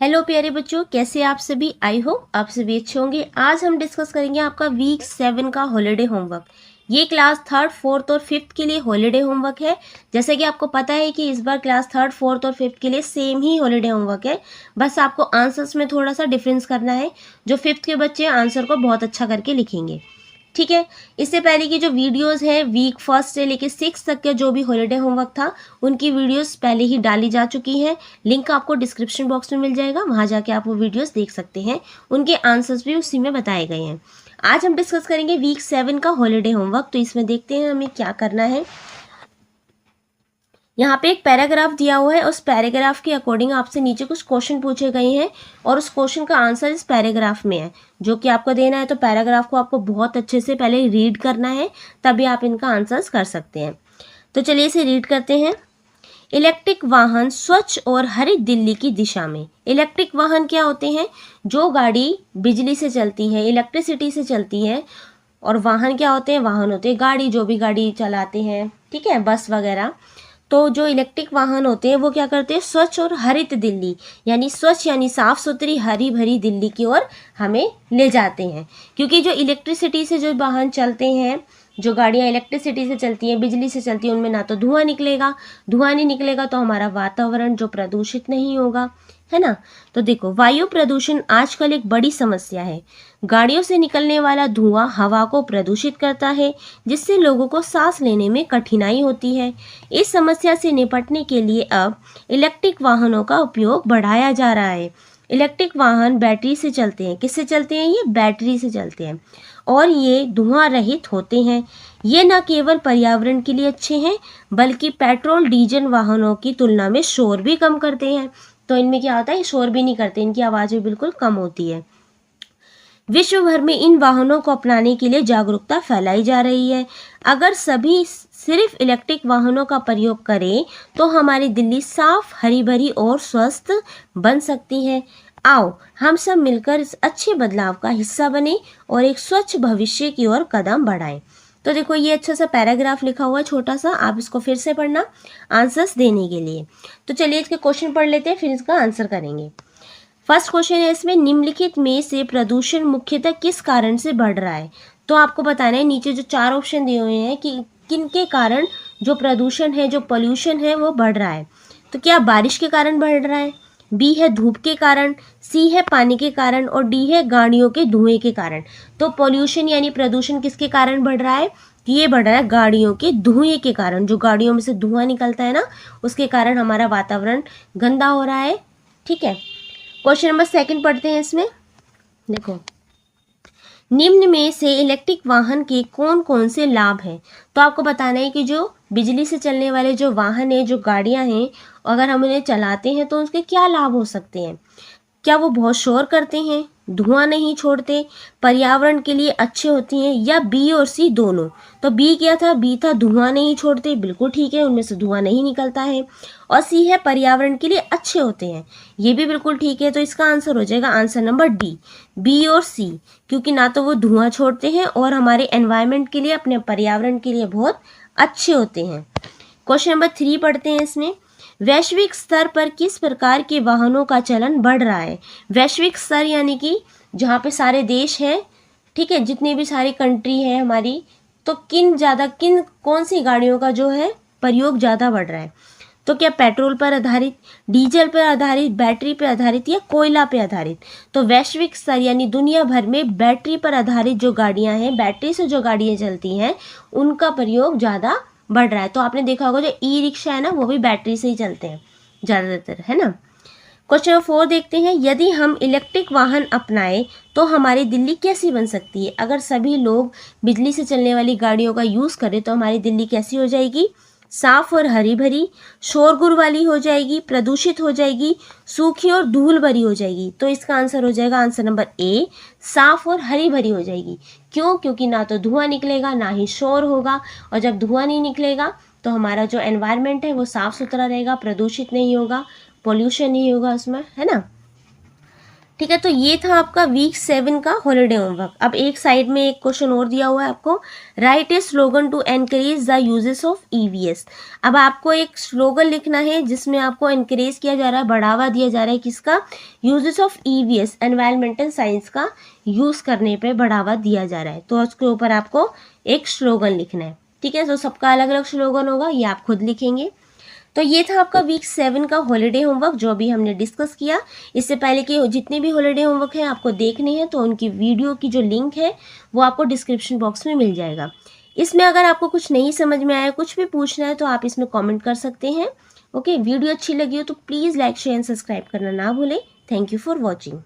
Hello प्यारे बच्चों, कैसे आप सभी। आई होप आप सभी अच्छे होंगे। आज हम डिस्कस करेंगे आपका वीक 7 का हॉलीडे होमवर्क। ये क्लास 3rd, 4th और 5th के लिए हॉलीडे होमवर्क है। जैसे कि आपको पता है कि इस बार क्लास 3rd, 4th और 5th के लिए सेम ही हॉलीडे होमवर्क है, बस आपको आंसर्स में थोड़ा सा डिफरेंस करना है। जो 5th के बच्चे आंसर को बहुत अच्छा करके लिखेंगे, ठीक है। इससे पहले की जो वीडियोस है वीक 1 से लेके 6 तक के जो भी हॉलीडे होमवर्क था उनकी वीडियोस पहले ही डाली जा चुकी हैं। लिंक आपको डिस्क्रिप्शन बॉक्स में मिल जाएगा, वहां जाके आप वो वीडियोस देख सकते हैं। उनके आंसर्स भी उसी में बताए गए हैं। आज हम डिस्कस करेंगे वीक 7 का हॉलीडे होमवर्क। तो इसमें देखते हैं हमें क्या करना है। यहाँ पे एक पैराग्राफ दिया हुआ है, उस पैराग्राफ के अकॉर्डिंग आपसे नीचे कुछ क्वेश्चन पूछे गए हैं और उस क्वेश्चन का आंसर इस पैराग्राफ में है जो कि आपको देना है। तो पैराग्राफ को आपको बहुत अच्छे से पहले रीड करना है, तभी आप इनका आंसर्स कर सकते हैं। तो चलिए इसे रीड करते हैं। इलेक्ट्रिक वाहन स्वच्छ और हरित दिल्ली की दिशा में। इलेक्ट्रिक वाहन क्या होते हैं? जो गाड़ी बिजली से चलती है, इलेक्ट्रिसिटी से चलती है। और वाहन क्या होते हैं? वाहन होते हैं गाड़ी, जो भी गाड़ी चलाते हैं, ठीक है, बस वगैरह। तो जो इलेक्ट्रिक वाहन होते हैं वो क्या करते हैं? स्वच्छ और हरित दिल्ली, यानी स्वच्छ यानी साफ सुथरी हरी भरी दिल्ली की ओर हमें ले जाते हैं। क्योंकि जो इलेक्ट्रिसिटी से जो वाहन चलते हैं, जो गाड़ियाँ इलेक्ट्रिसिटी से चलती हैं, बिजली से चलती हैं, उनमें ना तो धुआं निकलेगा, धुआं नहीं निकलेगा तो हमारा वातावरण जो प्रदूषित नहीं होगा, है ना। तो देखो, वायु प्रदूषण आजकल एक बड़ी समस्या है। गाड़ियों से निकलने वाला धुआं हवा को प्रदूषित करता है, जिससे लोगों को सांस लेने में कठिनाई होती है। इस समस्या से निपटने के लिए अब इलेक्ट्रिक वाहनों का उपयोग बढ़ाया जा रहा है। इलेक्ट्रिक वाहन बैटरी से चलते हैं। किससे चलते हैं? ये बैटरी से चलते हैं और ये धुआं रहित होते हैं। ये न केवल पर्यावरण के लिए अच्छे हैं, बल्कि पेट्रोल डीजल वाहनों की तुलना में शोर भी कम करते हैं। तो इनमें क्या होता है? ये शोर भी नहीं करते, इनकी आवाज़ भी बिल्कुल कम होती है। विश्व भर में इन वाहनों को अपनाने के लिए जागरूकता फैलाई जा रही है। अगर सभी सिर्फ इलेक्ट्रिक वाहनों का प्रयोग करें तो हमारी दिल्ली साफ, हरी भरी और स्वस्थ बन सकती है। आओ हम सब मिलकर इस अच्छे बदलाव का हिस्सा बने और एक स्वच्छ भविष्य की ओर कदम बढ़ाएं। तो देखो, ये अच्छा सा पैराग्राफ लिखा हुआ है छोटा सा, आप इसको फिर से पढ़ना आंसर्स देने के लिए। तो चलिए इसके क्वेश्चन पढ़ लेते हैं, फिर इसका आंसर करेंगे। फर्स्ट क्वेश्चन है इसमें, निम्नलिखित में से प्रदूषण मुख्यतः किस कारण से बढ़ रहा है? तो आपको बताना है, नीचे जो 4 ऑप्शन दिए हुए हैं कि किन के कारण जो प्रदूषण है, जो पोल्यूशन है वो बढ़ रहा है। तो क्या बारिश के कारण बढ़ रहा है? बी है धूप के कारण, सी है पानी के कारण और डी है गाड़ियों के धुएं के कारण। तो पोल्यूशन यानी प्रदूषण किसके कारण बढ़ रहा है? ये बढ़ रहा है गाड़ियों के धुएं के कारण। जो गाड़ियों में से धुआं निकलता है ना, उसके कारण हमारा वातावरण गंदा हो रहा है, ठीक है। क्वेश्चन नंबर 2 पढ़ते हैं इसमें। देखो, निम्न में से इलेक्ट्रिक वाहन के कौन कौन से लाभ हैं? तो आपको बताना है कि जो बिजली से चलने वाले जो वाहन हैं, जो गाड़ियां हैं, अगर हम उन्हें चलाते हैं तो उसके क्या लाभ हो सकते हैं। क्या वो बहुत शोर करते हैं, धुआं नहीं छोड़ते, पर्यावरण के लिए अच्छे होती हैं, या बी और सी दोनों? तो बी क्या था? बी था धुआं नहीं छोड़ते, बिल्कुल ठीक है, उनमें से धुआं नहीं निकलता है। और सी है पर्यावरण के लिए अच्छे होते हैं, ये भी बिल्कुल ठीक है। तो इसका आंसर हो जाएगा आंसर नंबर डी, बी और सी, क्योंकि ना तो वो धुआं छोड़ते हैं और हमारे एनवायरनमेंट के लिए, अपने पर्यावरण के लिए बहुत अच्छे होते हैं। क्वेश्चन नंबर 3 पढ़ते हैं इसमें। वैश्विक स्तर पर किस प्रकार के वाहनों का चलन बढ़ रहा है? वैश्विक स्तर यानी कि जहाँ पे सारे देश हैं, ठीक है, जितनी भी सारी कंट्री है हमारी, तो किन कौन सी गाड़ियों का जो है प्रयोग ज़्यादा बढ़ रहा है? तो क्या पेट्रोल पर आधारित, डीजल पर आधारित, बैटरी पर आधारित या कोयला पर आधारित? तो वैश्विक स्तर यानी दुनिया भर में बैटरी पर आधारित जो गाड़ियाँ हैं, बैटरी से जो गाड़ियाँ चलती हैं, उनका प्रयोग ज़्यादा बढ़ रहा है। तो आपने देखा होगा जो ई रिक्शा है ना, वो भी बैटरी से ही चलते हैं ज़्यादातर, है ना। क्वेश्चन नंबर 4 देखते हैं। यदि हम इलेक्ट्रिक वाहन अपनाएं तो हमारी दिल्ली कैसी बन सकती है? अगर सभी लोग बिजली से चलने वाली गाड़ियों का यूज़ करें तो हमारी दिल्ली कैसी हो जाएगी? साफ और हरी भरी, शोरगुल वाली हो जाएगी, प्रदूषित हो जाएगी, सूखी और धूल भरी हो जाएगी। तो इसका आंसर हो जाएगा आंसर नंबर ए, साफ और हरी भरी हो जाएगी। क्यों? क्योंकि ना तो धुआं निकलेगा, ना ही शोर होगा, और जब धुआं नहीं निकलेगा तो हमारा जो एनवायरनमेंट है वो साफ सुथरा रहेगा, प्रदूषित नहीं होगा, पोल्यूशन नहीं होगा उसमें, है ना। ठीक है, तो ये था आपका वीक 7 का हॉलीडे होमवर्क। अब एक साइड में एक क्वेश्चन और दिया हुआ है आपको, write a slogan to encourage the uses of EVs. अब आपको एक स्लोगन लिखना है जिसमें आपको एनकरेज किया जा रहा है, बढ़ावा दिया जा रहा है किसका, uses of EVS, environmental science का यूज़ करने पे बढ़ावा दिया जा रहा है। तो उसके ऊपर आपको एक स्लोगन लिखना है। ठीक है, तो सबका अलग अलग स्लोगन होगा, ये आप खुद लिखेंगे। तो ये था आपका वीक 7 का हॉलीडे होमवर्क जो अभी हमने डिस्कस किया। इससे पहले कि जितने भी हॉलीडे होमवर्क हैं आपको देखने हैं तो उनकी वीडियो की जो लिंक है वो आपको डिस्क्रिप्शन बॉक्स में मिल जाएगा। इसमें अगर आपको कुछ नहीं समझ में आया, कुछ भी पूछना है तो आप इसमें कमेंट कर सकते हैं। ओके, वीडियो अच्छी लगी हो तो please like share and subscribe करना ना भूलें। Thank you for watching.